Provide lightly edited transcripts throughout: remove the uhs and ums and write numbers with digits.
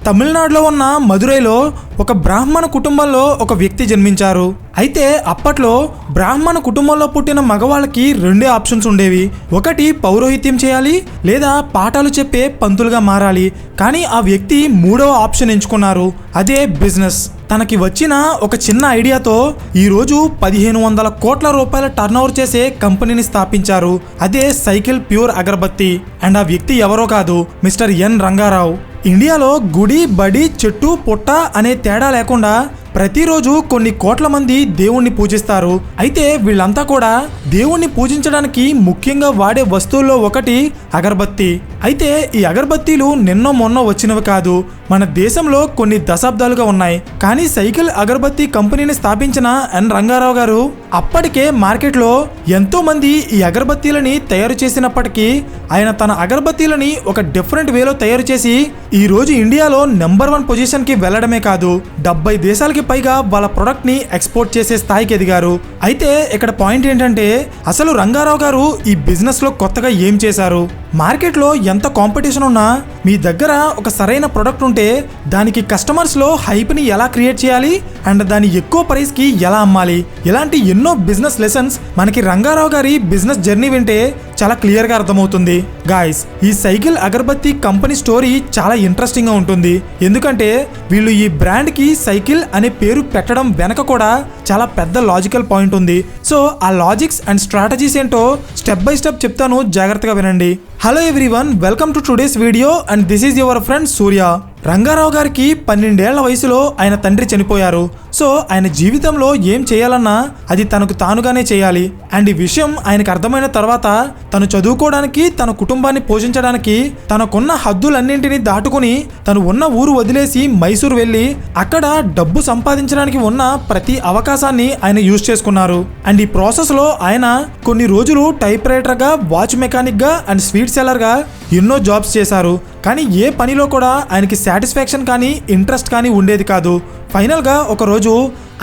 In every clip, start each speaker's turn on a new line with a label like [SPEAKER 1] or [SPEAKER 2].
[SPEAKER 1] తమిళనాడులో ఉన్న మదురైలో ఒక బ్రాహ్మణ కుటుంబంలో ఒక వ్యక్తి జన్మించారు. అయితే అప్పట్లో బ్రాహ్మణ కుటుంబంలో పుట్టిన మగవాళ్ళకి రెండే ఆప్షన్స్ ఉండేవి. ఒకటి పౌరోహిత్యం చేయాలి, లేదా పాఠాలు చెప్పే పంతులుగా మారాలి. కానీ ఆ వ్యక్తి మూడవ ఆప్షన్ ఎంచుకున్నారు, అదే బిజినెస్. తనకి వచ్చిన ఒక చిన్న ఐడియాతో ఈరోజు 1500 కోట్ల రూపాయల టర్నోవర్ చేసే కంపెనీని స్థాపించారు. అదే సైకిల్ ప్యూర్ అగరబత్తి. అండ్ ఆ వ్యక్తి ఎవరో కాదు, మిస్టర్ ఎన్ రంగారావు. ఇండియాలో గుడి, బడి, చెట్టు, పుట్ట అనే తేడా లేకుండా ప్రతిరోజు కొన్ని కోట్ల మంది దేవుణ్ణి పూజిస్తారు. అయితే వీళ్ళంతా కూడా దేవుణ్ణి పూజించడానికి ముఖ్యంగా వాడే వస్తువుల్లో ఒకటి అగరబత్తి. అయితే ఈ అగరబత్తీలు నిన్నో మొన్నో వచ్చినవి కాదు, మన దేశంలో కొన్ని దశాబ్దాలుగా ఉన్నాయి. కానీ సైకిల్ అగరబత్తి కంపెనీని స్థాపించిన ఎన్ రంగారావు గారు అప్పటికే మార్కెట్లో ఎంతో మంది ఈ అగరబత్తీలని తయారు చేసినప్పటికీ ఆయన తన అగరబత్తీలని ఒక డిఫరెంట్ వేలో తయారు చేసి ఈ రోజు ఇండియాలో నెంబర్ 1 పొజిషన్ కి వెళ్లడమే కాదు, 70 దేశాలకి పైగా వాళ్ళ ప్రొడక్ట్ ని ఎక్స్పోర్ట్ చేసే స్థాయికి ఎదిగారు. అయితే ఇక్కడ పాయింట్ ఏంటంటే అసలు రంగారావు గారు ఈ బిజినెస్ లో కొత్తగా ఏం చేశారు? మార్కెట్లో ఎంత కాంపిటీషన్ ఉన్నా మీ దగ్గర ఒక సరైన ప్రొడక్ట్ ఉంటే దానికి కస్టమర్స్ లో హైప్ ని ఎలా క్రియేట్ చేయాలి అండ్ దాన్ని ఎక్కువ ప్రైస్ కి ఎలా అమ్మాలి, ఇలాంటి ఎన్నో బిజినెస్ లెసన్స్ మనకి రంగారావు గారి బిజినెస్ జర్నీ వింటే చాలా క్లియర్ గా అర్థమవుతుంది. గాయ్స్, ఈ సైకిల్ అగరబత్తి కంపెనీ స్టోరీ చాలా ఇంట్రెస్టింగ్ గా ఉంటుంది. ఎందుకంటే వీళ్ళు ఈ బ్రాండ్ కి సైకిల్ అనే పేరు పెట్టడం వెనక కూడా చాలా పెద్ద లాజికల్ పాయింట్ ఉంది. సో ఆ లాజిక్స్ అండ్ స్ట్రాటజీస్ ఏంటో స్టెప్ బై స్టెప్ చెప్తాను, జాగ్రత్తగా వినండి. Hello everyone, welcome to today's video and this is your friend Surya. Rangarao గారికి 12 ఏళ్ల వయసులో ఆయన తండ్రి చనిపోయారు. సో ఆయన జీవితంలో ఏం చేయాలన్నా అది తనకు తానుగానే చేయాలి. అండ్ ఈ విషయం ఆయనకు అర్థమైన తర్వాత తను చదువుకోవడానికి, తన కుటుంబాన్ని పోషించడానికి తనకున్న హద్దులన్నింటినీ దాటుకుని తను ఉన్న ఊరు వదిలేసి మైసూరు వెళ్ళి అక్కడ డబ్బు సంపాదించడానికి ఉన్న ప్రతి అవకాశాన్ని ఆయన యూజ్ చేసుకున్నారు. అండ్ ఈ ప్రాసెస్ లో ఆయన కొన్ని రోజులు టైప్ రైటర్ గా, వాచ్ మెకానిక్ గా అండ్ స్వీట్ సెల్లర్ గా ఎన్నో జాబ్స్ చేశారు. కానీ ఏ పనిలో కూడా ఆయనకి సాటిస్ఫాక్షన్ కానీ ఇంట్రెస్ట్ కానీ ఉండేది కాదు. ఫైనల్గా ఒకరోజు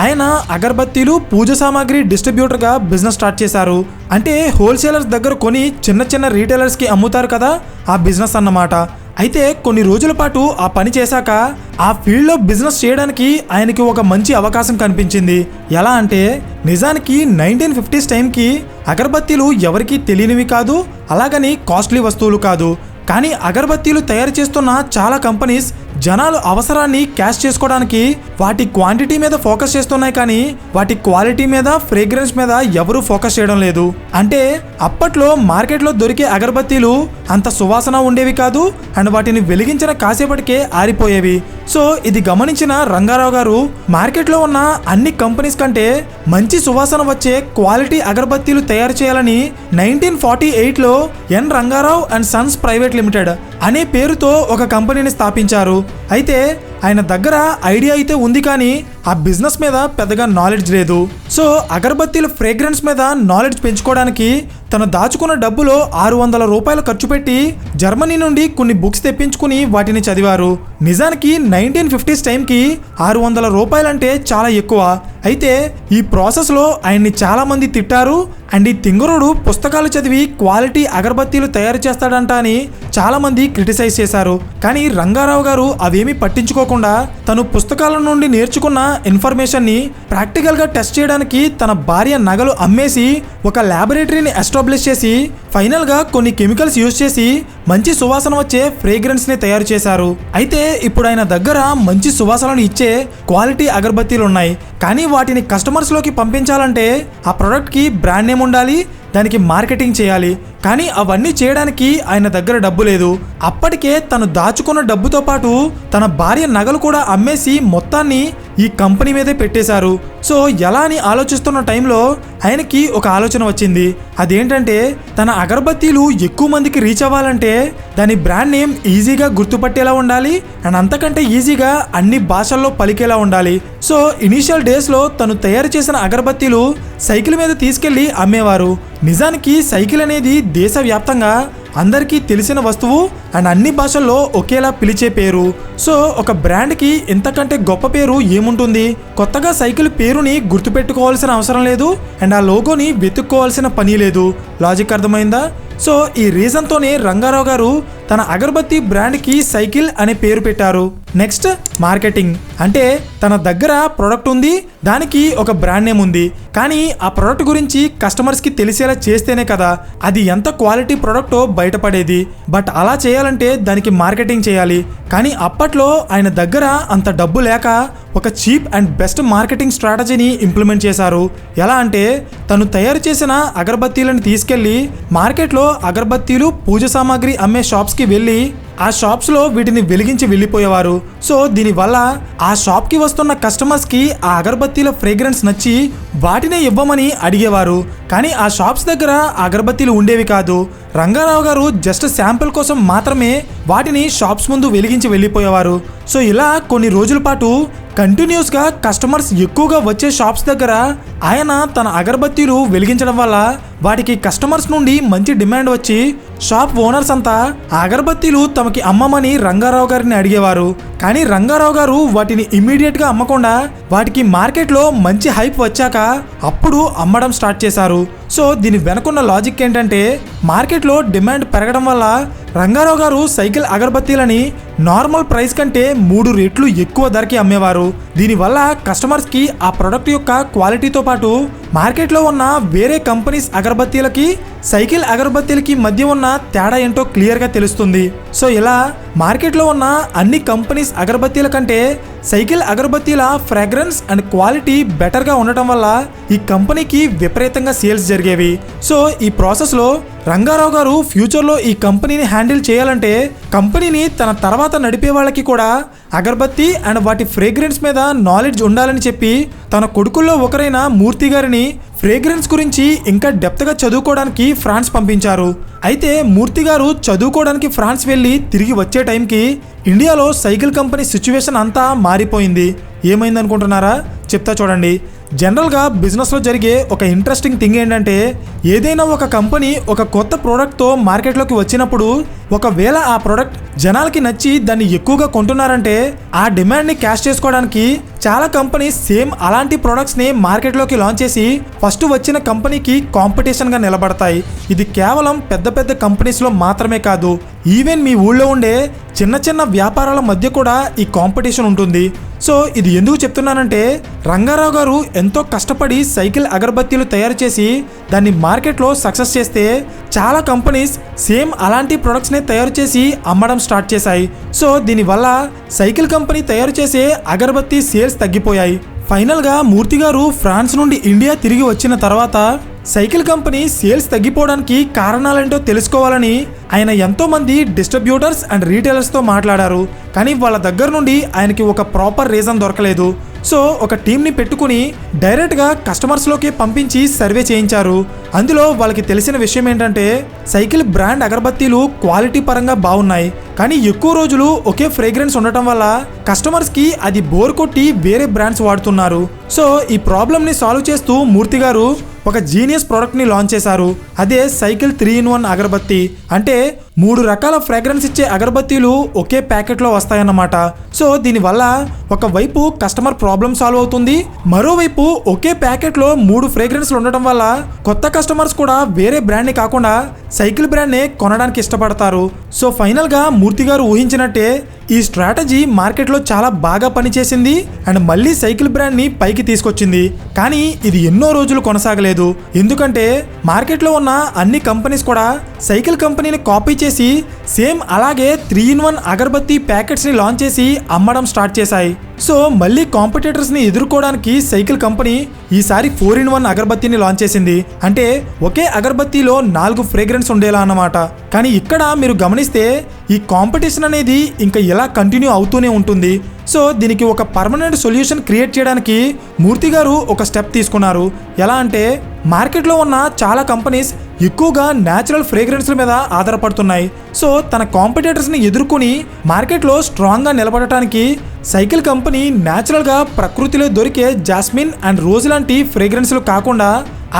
[SPEAKER 1] ఆయన అగరబత్తీలు, పూజ సామాగ్రి డిస్ట్రిబ్యూటర్గా బిజినెస్ స్టార్ట్ చేశారు. అంటే హోల్సేలర్స్ దగ్గర కొని చిన్న చిన్న రీటైలర్స్కి అమ్ముతారు కదా, ఆ బిజినెస్ అన్నమాట. అయితే కొన్ని రోజుల పాటు ఆ పని చేశాక ఆ ఫీల్డ్లో బిజినెస్ చేయడానికి ఆయనకి ఒక మంచి అవకాశం కనిపించింది. ఎలా అంటే నిజానికి 1950s టైంకి అగరబత్తీలు ఎవరికీ తెలియనివి కాదు, అలాగని కాస్ట్లీ వస్తువులు కాదు. కానీ అగరబత్తీలు తయారు చేస్తున్న చాలా కంపెనీస్ జనాలు అవసరాన్ని క్యాష్ చేసుకోవడానికి వాటి క్వాంటిటీ మీద ఫోకస్ చేస్తున్నాయి, కానీ వాటి క్వాలిటీ మీద, ఫ్రేగ్రెన్స్ మీద ఎవరూ ఫోకస్ చేయడం లేదు. అంటే అప్పట్లో మార్కెట్లో దొరికే అగరబత్తీలు అంత సువాసన ఉండేవి కాదు అండ్ వాటిని వెలిగించిన కాసేపటికే ఆరిపోయేవి. సో ఇది గమనించిన రంగారావు గారు మార్కెట్లో ఉన్న అన్ని కంపెనీస్ కంటే మంచి సువాసన వచ్చే క్వాలిటీ అగరబత్తీలు తయారు చేయాలని 1948లో N Rangarao and sons private limited అనే పేరుతో ఒక కంపెనీని స్థాపించారు. అయితే ఆయన దగ్గర ఐడియా అయితే ఉంది, కానీ ఆ బిజినెస్ మీద పెద్దగా నాలెడ్జ్ లేదు. సో అగరబత్తీల ఫ్రేగ్రెన్స్ మీద నాలెడ్జ్ పెంచుకోవడానికి తను దాచుకున్న డబ్బులో 600 రూపాయలు ఖర్చు పెట్టి జర్మనీ నుండి కొన్ని బుక్స్ తెప్పించుకుని వాటిని చదివారు. నిజానికి 1950s టైంకి 600 రూపాయలంటే చాలా ఎక్కువ. అయితే ఈ ప్రాసెస్లో ఆయన్ని చాలా మంది తిట్టారు. అండ్ ఈ తింగరుడు పుస్తకాలు చదివి క్వాలిటీ అగరబత్తీలు తయారు చేస్తాడంట అని చాలా మంది క్రిటిసైజ్ చేశారు. కానీ రంగారావు గారు అవేమీ పట్టించుకోకుండా తను పుస్తకాల నుండి నేర్చుకున్న ఇన్ఫర్మేషన్ని ప్రాక్టికల్గా టెస్ట్ చేయడానికి తన భార్య నగలు అమ్మేసి ఒక ల్యాబొరేటరీని ఎస్టాబ్లిష్ చేసి ఫైనల్గా కొన్ని కెమికల్స్ యూజ్ చేసి మంచి సువాసన వచ్చే ఫ్రేగ్రెన్స్ని తయారు చేశారు. అయితే ఇప్పుడు ఆయన దగ్గర మంచి సువాసనను ఇచ్చే క్వాలిటీ అగరబత్తీలు ఉన్నాయి, కానీ వాటిని కస్టమర్స్లోకి పంపించాలంటే ఆ ప్రోడక్ట్కి బ్రాండ్ నేమ్ ఉండాలి, దానికి మార్కెటింగ్ చేయాలి. కానీ అవన్నీ చేయడానికి ఆయన దగ్గర డబ్బు లేదు. అప్పటికే తను దాచుకున్న డబ్బుతో పాటు తన భార్య నగలు కూడా అమ్మేసి మొత్తాన్ని ఈ కంపెనీ మీదే పెట్టేశారు. సో ఎలా అని ఆలోచిస్తున్న టైంలో ఆయనకి ఒక ఆలోచన వచ్చింది. అదేంటంటే తన అగరబత్తీలు ఎక్కువ మందికి రీచ్ అవ్వాలంటే దాని బ్రాండ్ నేమ్ ఈజీగా గుర్తుపట్టేలా ఉండాలి అండ్ అంతకంటే ఈజీగా అన్ని భాషల్లో పలికేలా ఉండాలి. సో ఇనీషియల్ డేస్లో తను తయారు చేసిన అగరబత్తీలు సైకిల్ మీద తీసుకెళ్లి అమ్మేవారు. నిజానికి సైకిల్ అనేది దేశవ్యాప్తంగా అందరికీ తెలిసిన వస్తువు అండ్ అన్ని భాషల్లో ఒకేలా పిలిచే పేరు. సో ఒక బ్రాండ్కి ఇంతకంటే గొప్ప పేరు ఏముంటుంది? కొత్తగా సైకిల్ పేరుని గుర్తుపెట్టుకోవాల్సిన అవసరం లేదు అండ్ ఆ లోగోని వెతుక్కోవాల్సిన పని లేదు. లాజిక్ అర్థమైందా? సో ఈ రీజన్ తోనే రంగారావు గారు తన అగరబత్తి బ్రాండ్ కి సైకిల్ అనే పేరు పెట్టారు. Next marketing. అంటే తన దగ్గర ప్రొడక్ట్ ఉంది, దానికి ఒక బ్రాండ్ నేమ్ ఉంది, కానీ ఆ ప్రొడక్ట్ గురించి కస్టమర్స్ కి తెలిసేలా చేస్తేనే కదా అది ఎంత క్వాలిటీ ప్రొడక్టో బయటపడేది. బట్ అలా చేయాలంటే దానికి మార్కెటింగ్ చేయాలి. కానీ అప్పట్లో ఆయన దగ్గర అంత డబ్బు లేక ఒక చీప్ అండ్ బెస్ట్ మార్కెటింగ్ స్ట్రాటజీని ఇంప్లిమెంట్ చేశారు. ఎలా అంటే తను తయారు చేసిన అగరబత్తీలను తీసుకెళ్లి మార్కెట్లో అగరబత్తీలు పూజ సామాగ్రి అమ్మే షాప్స్కి వెళ్ళి ఆ షాప్స్లో వీటిని వెలిగించి వెళ్ళిపోయేవారు. సో దీనివల్ల ఆ షాప్కి వస్తున్న కస్టమర్స్కి ఆ అగరబత్తీల ఫ్రేగ్రెన్స్ నచ్చి వాటినే ఇవ్వమని అడిగేవారు. కానీ ఆ షాప్స్ దగ్గర అగరబత్తీలు ఉండేవి కాదు. రంగారావు గారు జస్ట్ శాంపిల్ కోసం మాత్రమే వాటిని షాప్స్ ముందు వెలిగించి వెళ్ళిపోయేవారు. సో ఇలా కొన్ని రోజుల పాటు కంటిన్యూస్గా కస్టమర్స్ ఎక్కువగా వచ్చే షాప్స్ దగ్గర ఆయన తన అగరబత్తీలు వెలిగించడం వల్ల వాటికి కస్టమర్స్ నుండి మంచి డిమాండ్ వచ్చి షాప్ ఓనర్స్ అంతా ఆ అగరబత్తీలు తమకి అమ్మమని రంగారావు గారిని అడిగేవారు. కానీ రంగారావు గారు వాటిని ఇమ్మీడియట్గా అమ్మకుండా వాటికి మార్కెట్లో మంచి హైప్ వచ్చాక అప్పుడు అమ్మడం స్టార్ట్ చేశారు. సో దీని వెనుకున్న లాజిక్ ఏంటంటే మార్కెట్లో డిమాండ్ పెరగడం వల్ల రంగారావు గారు సైకిల్ అగరబత్తీలని నార్మల్ ప్రైస్ కంటే 3 రెట్లు ఎక్కువ ధరకి అమ్మేవారు. దీనివల్ల కస్టమర్స్కి ఆ ప్రొడక్ట్ యొక్క క్వాలిటీతో పాటు మార్కెట్లో ఉన్న వేరే కంపెనీస్ అగరబత్తీలకి సైకిల్ అగరబత్తీలకి మధ్య ఉన్న తేడా ఏంటో క్లియర్గా తెలుస్తుంది. సో ఇలా మార్కెట్లో ఉన్న అన్ని కంపెనీస్ అగరబత్తీల కంటే సైకిల్ అగరబత్తీల ఫ్రాగ్రెన్స్ అండ్ క్వాలిటీ బెటర్గా ఉండటం వల్ల ఈ కంపెనీకి విపరీతంగా సేల్స్ జరిగేవి. సో ఈ ప్రాసెస్లో రంగారావు గారు ఫ్యూచర్లో ఈ కంపెనీని హ్యాండిల్ చేయాలంటే కంపెనీని తన తర్వాత నడిపే వాళ్ళకి కూడా అగరబత్తి అండ్ వాటి ఫ్రేగ్రెన్స్ మీద నాలెడ్జ్ ఉండాలని చెప్పి తన కొడుకుల్లో ఒకరైన మూర్తి గారిని ఫ్రేగ్రెన్స్ గురించి ఇంకా డెప్త్గా చదువుకోవడానికి ఫ్రాన్స్ పంపించారు. అయితే మూర్తి గారు చదువుకోవడానికి ఫ్రాన్స్ వెళ్ళి తిరిగి వచ్చే టైంకి ఇండియాలో సైకిల్ కంపెనీ సిచ్యువేషన్ అంతా మారిపోయింది. ఏమైంది అనుకుంటున్నారా? చెప్తా చూడండి. జనరల్గా బిజినెస్లో జరిగే ఒక ఇంట్రెస్టింగ్ థింగ్ ఏంటంటే ఏదైనా ఒక కంపెనీ ఒక కొత్త ప్రోడక్ట్తో మార్కెట్లోకి వచ్చినప్పుడు ఒకవేళ ఆ ప్రోడక్ట్ జనాలకి నచ్చి దాన్ని ఎక్కువగా కొంటున్నారంటే ఆ డిమాండ్ని క్యాష్ చేసుకోవడానికి చాలా కంపెనీస్ సేమ్ అలాంటి ప్రోడక్ట్స్ని మార్కెట్లోకి లాంచ్ చేసి ఫస్ట్ వచ్చిన కంపెనీకి కాంపిటీషన్గా నిలబడతాయి. ఇది కేవలం పెద్ద పెద్ద కంపెనీస్లో మాత్రమే కాదు, ఈవెన్ మీ ఊళ్ళో ఉండే చిన్న చిన్న వ్యాపారాల మధ్య కూడా ఈ కాంపిటీషన్ ఉంటుంది. సో ఇది ఎందుకు చెప్తున్నానంటే రంగారావు గారు ఎంతో కష్టపడి సైకిల్ అగరబత్తీలు తయారు చేసి దాన్ని మార్కెట్లో సక్సెస్ చేస్తే చాలా కంపెనీస్ సేమ్ అలాంటి ప్రొడక్ట్స్నే తయారు చేసి అమ్మడం స్టార్ట్ చేశాయి. సో దీనివల్ల సైకిల్ కంపెనీ తయారు చేసే అగరబత్తి సేల్స్ తగ్గిపోయాయి. ఫైనల్గా మూర్తి గారు ఫ్రాన్స్ నుండి ఇండియా తిరిగి వచ్చిన తర్వాత సైకిల్ కంపెనీ సేల్స్ తగ్గిపోవడానికి కారణాలేంటో తెలుసుకోవాలని ఆయన ఎంతోమంది డిస్ట్రిబ్యూటర్స్ అండ్ రీటైలర్స్తో మాట్లాడారు. కానీ వాళ్ళ దగ్గర నుండి ఆయనకి ఒక ప్రాపర్ రీజన్ దొరకలేదు. సో ఒక టీంని పెట్టుకుని డైరెక్ట్గా కస్టమర్స్లోకి పంపించి సర్వే చేయించారు. అందులో వాళ్ళకి తెలిసిన విషయం ఏంటంటే సైకిల్ బ్రాండ్ అగరబత్తీలు క్వాలిటీ పరంగా బాగున్నాయి, కానీ ఎక్కువ రోజులు ఒకే ఫ్రేగ్రెన్స్ ఉండటం వల్ల కస్టమర్స్కి అది బోర్ కొట్టి వేరే బ్రాండ్స్ వాడుతున్నారు. సో ఈ ప్రాబ్లమ్ని సాల్వ్ చేస్తూ మూర్తి గారు ఒక జీనియస్ ప్రోడక్ట్ని లాంచ్ చేశారు. అదే సైకిల్ 3-in-1 అగరబత్తి. అంటే 3 రకాల ఫ్రాగ్రెన్స్ ఇచ్చే అగరబత్తీలు ఒకే ప్యాకెట్లో వస్తాయన్నమాట. సో దీనివల్ల ఒకవైపు కస్టమర్ ప్రాబ్లం సాల్వ్ అవుతుంది, మరోవైపు ఒకే ప్యాకెట్లో 3 ఫ్రేగ్రెన్స్లు ఉండటం వల్ల కొత్త కస్టమర్స్ కూడా వేరే బ్రాండ్ని కాకుండా సైకిల్ బ్రాండ్నే కొనడానికి ఇష్టపడతారు. సో ఫైనల్గా మూర్తి గారు ఊహించినట్టే ఈ స్ట్రాటజీ మార్కెట్లో చాలా బాగా పనిచేసింది అండ్ మళ్ళీ సైకిల్ బ్రాండ్ని పైకి తీసుకొచ్చింది. కానీ ఇది ఎన్నో రోజులు కొనసాగలేదు. ఎందుకంటే మార్కెట్లో ఉన్న అన్ని కంపెనీస్ కూడా సైకిల్ కంపెనీని కాపీ చేసి సేమ్ అలాగే 3-in-1 అగరబత్తి ప్యాకెట్స్ని లాంచ్ చేసి అమ్మడం స్టార్ట్ చేశాయి. సో మళ్ళీ కాంపిటేటర్స్ని ఎదుర్కోవడానికి సైకిల్ కంపెనీ ఈసారి 4-in-1 అగరబత్తిని లాంచ్ చేసింది. అంటే ఒకే అగరబత్తిలో 4 ఫ్రేగ్రెన్స్ ఉండేలా అన్నమాట. కానీ ఇక్కడ మీరు గమనిస్తే ఈ కాంపిటీషన్ అనేది ఇంకా ఎలా కంటిన్యూ అవుతూనే ఉంటుంది. సో దీనికి ఒక పర్మనెంట్ సొల్యూషన్ క్రియేట్ చేయడానికి మూర్తి గారు ఒక స్టెప్ తీసుకున్నారు. ఎలా అంటే మార్కెట్లో ఉన్న చాలా కంపెనీస్ ఎక్కువగా న్యాచురల్ ఫ్రేగ్రెన్స్ల మీద ఆధారపడుతున్నాయి. సో తన కాంపిటేటర్స్ని ఎదుర్కొని మార్కెట్లో స్ట్రాంగ్గా నిలబడటానికి సైకిల్ కంపెనీ న్యాచురల్గా ప్రకృతిలో దొరికే జాస్మిన్ అండ్ రోజ్ లాంటి ఫ్రేగ్రెన్స్లు కాకుండా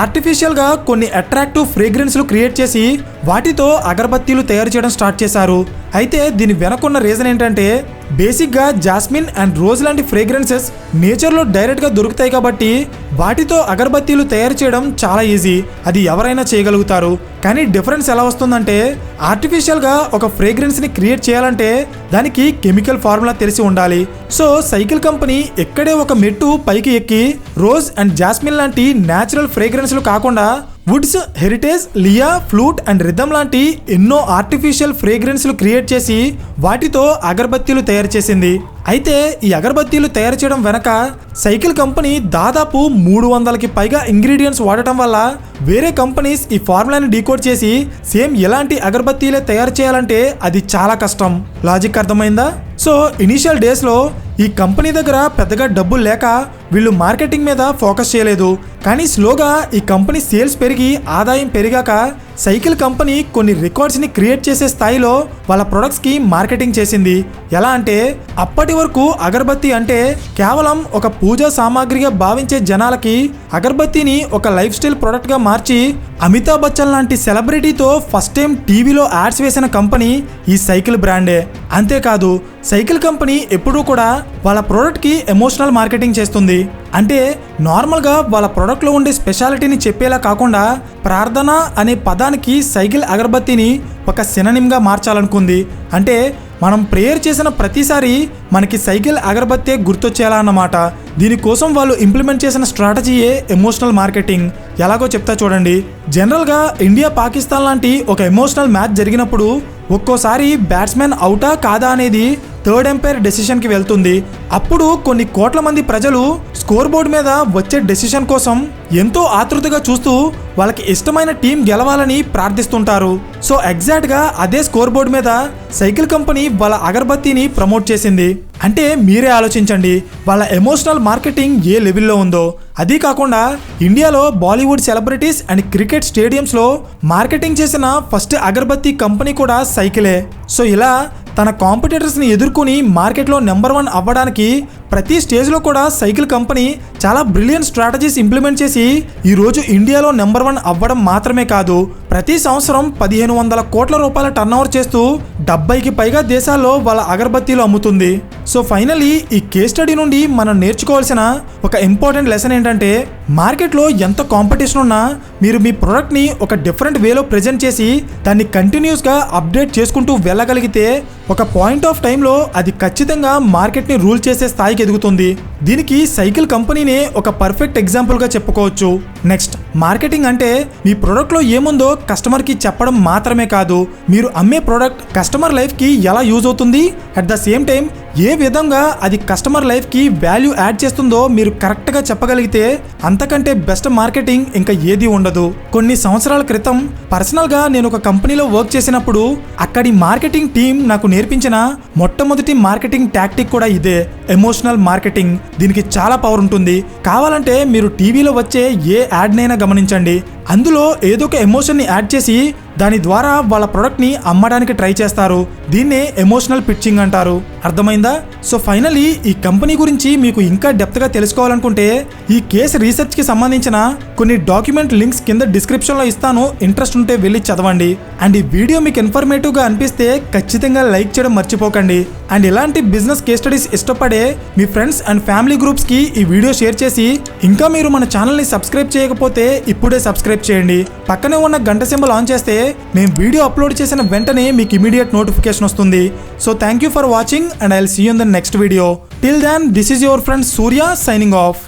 [SPEAKER 1] ఆర్టిఫిషియల్గా కొన్ని అట్రాక్టివ్ ఫ్రేగ్రెన్స్లు క్రియేట్ చేసి వాటితో అగరబత్తీలు తయారు చేయడం స్టార్ట్ చేశారు. అయితే దీని వెనకున్న రీజన్ ఏంటంటే బేసిక్గా జాస్మిన్ అండ్ రోజ్ లాంటి ఫ్రేగ్రెన్సెస్ నేచర్లో డైరెక్ట్గా దొరుకుతాయి కాబట్టి వాటితో అగరబత్తీలు తయారు చేయడం చాలా ఈజీ, అది ఎవరైనా చేయగలుగుతారు. కానీ డిఫరెన్స్ ఎలా వస్తుందంటే ఆర్టిఫిషియల్గా ఒక ఫ్రేగ్రెన్స్ని క్రియేట్ చేయాలంటే దానికి కెమికల్ ఫార్ములా తెలిసి ఉండాలి. సో సైకిల్ కంపెనీ ఎక్కడే ఒక మెట్టు పైకి ఎక్కి రోజ్ అండ్ జాస్మిన్ లాంటి న్యాచురల్ ఫ్రేగ్రెన్స్లు కాకుండా woods, heritage, Lia, flute and rhythm లాంటి ఎన్నో ఆర్టిఫిషియల్ ఫ్రేగ్రెన్స్లు క్రియేట్ చేసి వాటితో అగరబత్తీలు తయారు చేసింది. అయితే ఈ అగరబత్తీలు తయారు చేయడం వెనక సైకిల్ కంపెనీ దాదాపు 300కి పైగా ఇంగ్రీడియంట్స్ వాడటం వల్ల వేరే కంపెనీస్ ఈ ఫార్ములాని డీకోడ్ చేసి సేమ్ ఎలాంటి అగరబత్తీలే తయారు చేయాలంటే అది చాలా కష్టం. లాజిక్ అర్థమైందా? సో ఇనీషియల్ డేస్లో ఈ కంపెనీ దగ్గర పెద్దగా డబ్బులు లేక వీళ్ళు మార్కెటింగ్ మీద ఫోకస్ చేయలేదు. కానీ స్లోగా ఈ కంపెనీ సేల్స్ పెరిగి ఆదాయం పెరిగాక సైకిల్ కంపెనీ కొన్ని రికార్డ్స్ని క్రియేట్ చేసే స్థాయిలో వాళ్ళ ప్రొడక్ట్స్కి మార్కెటింగ్ చేసింది. ఎలా అంటే అప్పటి వరకు అగరబత్తి అంటే కేవలం ఒక పూజా సామాగ్రిగా భావించే జనాలకి అగరబత్తిని ఒక లైఫ్ స్టైల్ ప్రొడక్ట్గా మార్చి అమితాబ్ బచ్చన్ లాంటి సెలబ్రిటీతో ఫస్ట్ టైం టీవీలో యాడ్స్ వేసిన కంపెనీ ఈ సైకిల్ బ్రాండే. అంతేకాదు సైకిల్ కంపెనీ ఎప్పుడూ కూడా వాళ్ళ ప్రోడక్ట్కి ఎమోషనల్ మార్కెటింగ్ చేస్తుంది. అంటే నార్మల్గా వాళ్ళ ప్రోడక్ట్లో ఉండే స్పెషాలిటీని చెప్పేలా కాకుండా ప్రార్థన అనే పదానికి సైకిల్ అగరబత్తిని ఒక సిననిమ్గా మార్చాలనుకుంది. అంటే మనం ప్రేయర్ చేసిన ప్రతిసారి మనకి సైకిల్ అగరబత్తే గుర్తొచ్చేలా అన్నమాట. దీనికోసం వాళ్ళు ఇంప్లిమెంట్ చేసిన స్ట్రాటజీయే ఎమోషనల్ మార్కెటింగ్. ఎలాగో చెప్తా చూడండి. జనరల్గా ఇండియా పాకిస్తాన్ లాంటి ఒక ఎమోషనల్ మ్యాచ్ జరిగినప్పుడు ఒక్కోసారి బ్యాట్స్మెన్ అవుటా కాదా అనేది థర్డ్ ఎంపైర్ డెసిషన్కి వెళ్తుంది. అప్పుడు కొన్ని కోట్ల మంది ప్రజలు స్కోర్ బోర్డు మీద వచ్చే డెసిషన్ కోసం ఎంతో ఆతృతగా చూస్తూ వాళ్ళకి ఇష్టమైన టీం గెలవాలని ప్రార్థిస్తుంటారు. సో ఎగ్జాక్ట్గా అదే స్కోర్ బోర్డు మీద సైకిల్ కంపెనీ వాళ్ళ అగరబత్తిని ప్రమోట్ చేసింది. అంటే మీరే ఆలోచించండి వాళ్ళ ఎమోషనల్ మార్కెటింగ్ ఏ లెవెల్లో ఉందో. అదీ కాకుండా ఇండియాలో బాలీవుడ్ సెలబ్రిటీస్ అండ్ క్రికెట్ స్టేడియంస్లో మార్కెటింగ్ చేసిన ఫస్ట్ అగరబత్తి కంపెనీ కూడా సైకిలే. సో ఇలా తన కాంపిటీటర్స్ని ఎదుర్కొని మార్కెట్లో నెంబర్ 1 అవ్వడానికి ప్రతి స్టేజ్లో కూడా సైకిల్ కంపెనీ చాలా బ్రిలియంట్ స్ట్రాటజీస్ ఇంప్లిమెంట్ చేసి ఈరోజు ఇండియాలో నెంబర్ 1 అవ్వడం మాత్రమే కాదు, ప్రతి సంవత్సరం 1500 కోట్ల రూపాయల టర్నోవర్ చేస్తూ 70కి పైగా దేశాల్లో వాళ్ళ అగరబత్తీలు అమ్ముతుంది. సో ఫైనలీ ఈ కేస్ స్టడీ నుండి మనం నేర్చుకోవాల్సిన ఒక ఇంపార్టెంట్ లెసన్ ఏంటంటే మార్కెట్లో ఎంత కాంపిటీషన్ ఉన్నా మీరు మీ ప్రోడక్ట్ని ఒక డిఫరెంట్ వేలో ప్రజెంట్ చేసి దాన్ని కంటిన్యూస్గా అప్డేట్ చేసుకుంటూ వెళ్ళగలిగితే ఒక పాయింట్ ఆఫ్ టైంలో అది ఖచ్చితంగా మార్కెట్ని రూల్ చేసే స్థాయికి ఎదుగుతుంది. దీనికి సైకిల్ కంపెనీనే ఒక పర్ఫెక్ట్ ఎగ్జాంపుల్గా చెప్పుకోవచ్చు. నెక్స్ట్, మార్కెటింగ్ అంటే మీ ప్రోడక్ట్లో ఏముందో కస్టమర్కి చెప్పడం మాత్రమే కాదు, మీరు అమ్మే ప్రోడక్ట్ కస్టమర్ లైఫ్కి ఎలా యూజ్ అవుతుంది, అట్ ద సేమ్ టైం ఏ విధంగా అది కస్టమర్ లైఫ్కి వాల్యూ యాడ్ చేస్తుందో మీరు కరెక్ట్గా చెప్పగలిగితే అంతకంటే బెస్ట్ మార్కెటింగ్ ఇంకా ఏది ఉండదు. కొన్ని సంవత్సరాల క్రితం పర్సనల్గా నేను ఒక కంపెనీలో వర్క్ చేసినప్పుడు అక్కడి మార్కెటింగ్ టీం నాకు నేర్పించిన మొట్టమొదటి మార్కెటింగ్ టాక్టిక్ కూడా ఇదే, ఎమోషనల్ మార్కెటింగ్. దీనికి చాలా పవర్ ఉంటుంది. కావాలంటే మీరు టీవీలో వచ్చే ఏ యాడ్నైనా గమనించండి, అందులో ఏదో ఒక ఎమోషన్ని యాడ్ చేసి దాని ద్వారా వాళ్ళ ప్రొడక్ట్ని అమ్మడానికి ట్రై చేస్తారు. దీన్నే ఎమోషనల్ పిచ్చింగ్ అంటారు. అర్థమైందా? సో ఫైనలీ ఈ కంపెనీ గురించి మీకు ఇంకా డెప్త్గా తెలుసుకోవాలనుకుంటే ఈ కేసు రీసెర్చ్కి సంబంధించిన కొన్ని డాక్యుమెంట్ లింక్స్ కింద డిస్క్రిప్షన్లో ఇస్తాను, ఇంట్రెస్ట్ ఉంటే వెళ్ళి చదవండి. అండ్ ఈ వీడియో మీకు ఇన్ఫర్మేటివ్గా అనిపిస్తే ఖచ్చితంగా లైక్ చేయడం మర్చిపోకండి. అండ్ ఇలాంటి బిజినెస్ కేస్ స్టడీస్ ఇష్టపడే మీ ఫ్రెండ్స్ అండ్ ఫ్యామిలీ గ్రూప్స్కి ఈ వీడియో షేర్ చేసి ఇంకా మీరు మన ఛానల్ని సబ్స్క్రైబ్ చేయకపోతే ఇప్పుడే సబ్స్క్రైబ్ చేయండి. పక్కనే ఉన్న గంట సింబల్ ఆన్ చేస్తే మేము వీడియో అప్లోడ్ చేసిన వెంటనే మీకు ఇమీడియట్ నోటిఫికేషన్ వస్తుంది. So thank you for watching and I will see you in the next video. Till then this is your friend Surya signing of.